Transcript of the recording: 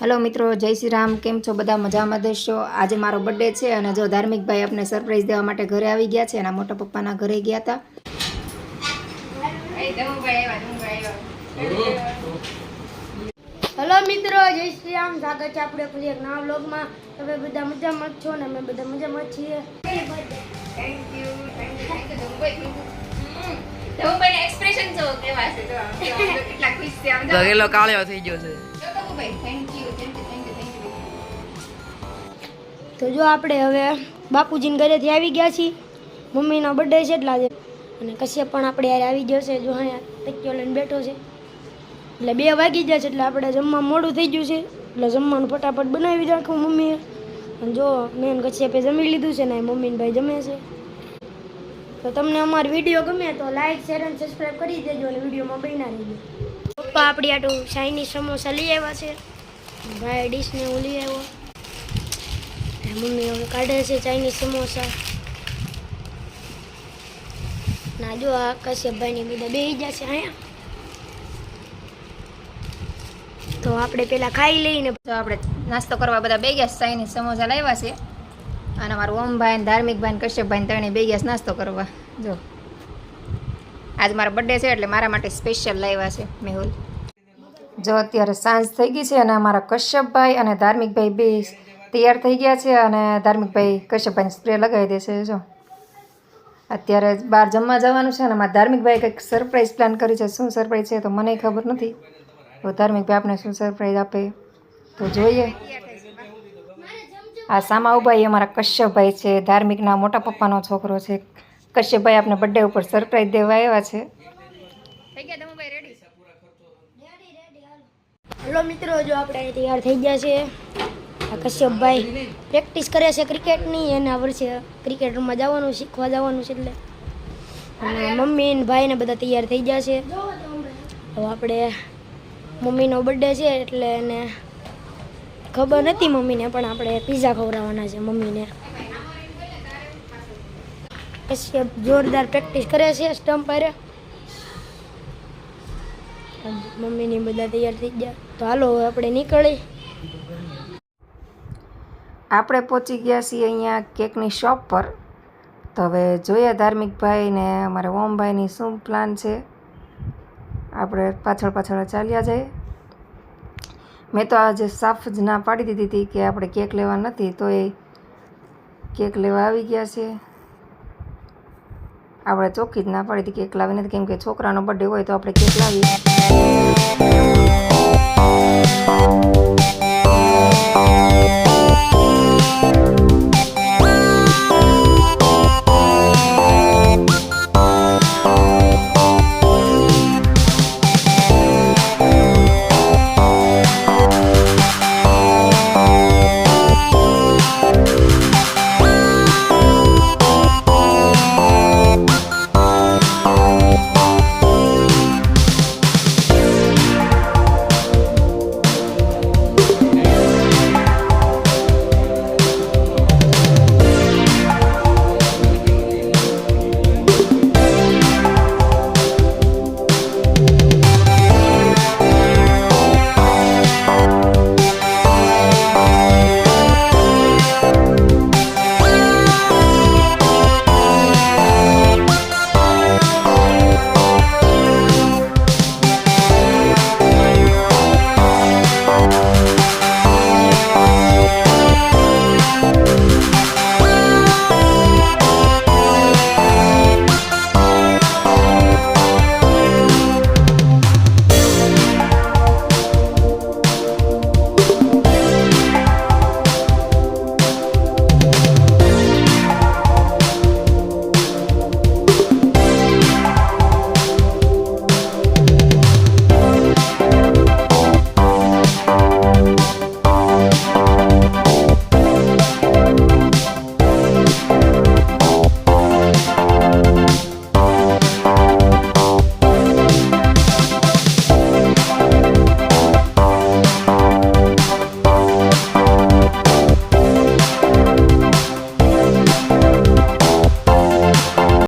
Hello मित्रों, जय श्री राम। केम छो बधा? मजामां देशो। आज मारो बर्थडे छे अने जो धार्मिक भाई आपने सरप्राइज देवा माटे घरे आवी गया छे। एना मोटा पप्पाना घरे गया था। हेलो मित्रों, जय श्री राम। स्वागत है आपणे फरी एक नवा व्लॉग में। तमे बधा मजामां छो ने अमे बधा मजामां छीए। थैंक यू तो भाई एक्सप्रेशन जो केवा छे तो કેટલા ખુશ છે આમ જો ગગેલો કાળ્યો થઈ ગયો છે તો ભાઈ થેન્ક યુ તો જો આપણે હવે બાપુજીના ઘરેથી આવી ગયા છીએ। મમ્મીનો બર્થડે છે એટલે આજે અને કશ્યપ પણ આપણે યાર આવી ગયો છે। જો અહીંયા તકિયો લઈને બેઠો છે એટલે 2 વાગી ગયા છે એટલે આપણે જમવા મોડું થઈ ગયું છે એટલે જમવાનું ફટાફટ બનાવી નાખું મમ્મીએ। અને જો મેં કશ્યપે જમી લીધું છે ને મમ્મી ને ભાઈ જમે છે। તો તમને અમારો વિડીયો ગમે તો લાઈક શેર અને સબસ્ક્રાઇબ કરી દેજો અને વિડીયોમાં બન્યા રહેજો। પપ્પા આપણી આટું ચાઇનીઝ સમોસા લઈ આવ્યા છે, ભાઈ ડીશને હું લઈ આવ્યો। મમ્મી હવે કાઢે છે ચાઇનીઝ સમોસા ના। જો આ કશ્યપભાઈની બધા બેસી ગયા છે અહીંયા। તો આપણે પેલા ખાઈ લઈને તો આપણે નાસ્તો કરવા બધા બે ગયા। ચાઇનીઝ સમોસા લાવ્યા છે અને મારું ઓમભાઈ, ધાર્મિકભાઈ ને કશ્યપભાઈ ત્રણે બે ગયા નાસ્તો કરવા। જો આજ મારો બર્થડે છે એટલે મારા માટે સ્પેશિયલ લાવ્યા છે મેહુલ। જો અત્યારે સાંજ થઈ ગઈ છે અને અમારા કશ્યપભાઈ અને ધાર્મિકભાઈ બે તૈયાર થઈ ગયા છે અને ધાર્મિકભાઈ કશ્યપભાઈને સ્પ્રે લગાવી દેશે। જો અત્યારે બહાર જમવા જવાનું છે અને મારા ધાર્મિકભાઈ કંઈક સરપ્રાઈઝ પ્લાન કરી છે। શું સરપ્રાઈઝ છે તો મને ખબર નથી। તો ધાર્મિકભાઈ આપણે શું સરપ્રાઈઝ આપે તો જોઈએ। આ સામા ઉભા એ અમારા કશ્યપભાઈ છે, ધાર્મિકના મોટા પપ્પાનો છોકરો છે। કશ્યપભાઈ આપણે બર્થડે ઉપર સરપ્રાઈઝ દેવા આવ્યા છે। થઈ ગયા ધમુભાઈ રેડી? હેલો મિત્રો, જો આપણે તૈયાર થઈ ગયા છે। આ કશ્યપભાઈ પ્રેક્ટિસ કરે છે ક્રિકેટની। એના વર્ષે ક્રિકેટ રમવા જવાનું, શીખવા જવાનું છે એટલે। અને મમ્મી ને ભાઈ ને બધા તૈયાર થઈ ગયા છે। હવે આપણે મમ્મીનો બર્થડે છે એટલે એને ખબર નથી મમ્મીને, પણ આપણે પિઝા ખવડાવવાના છે મમ્મીને। કશ્યપ જોરદાર પ્રેક્ટિસ કરે છે સ્ટમ્પ પર। મમ્મીની બધા તૈયાર થઈ ગયા તો હાલો આપણે નીકળી। આપણે પહોંચી ગયા છીએ અહીંયા કેકની શોપ પર। તો હવે જોઈએ ધાર્મિકભાઈ ને અમારા ઓમભાઈની શું પ્લાન છે। આપણે પાછળ પાછળ ચાલ્યા જઈએ। મેં તો આજે સાફ જ ના પાડી દીધી હતી કે આપણે કેક લેવા નથી, તો એ કેક લેવા આવી ગયા છે। આપણે ચોખ્ખી જ ના પાડી હતી કેક લાવી નથી, કેમ કે છોકરાનો બર્થડે હોય તો આપણે કેક લાવીએ।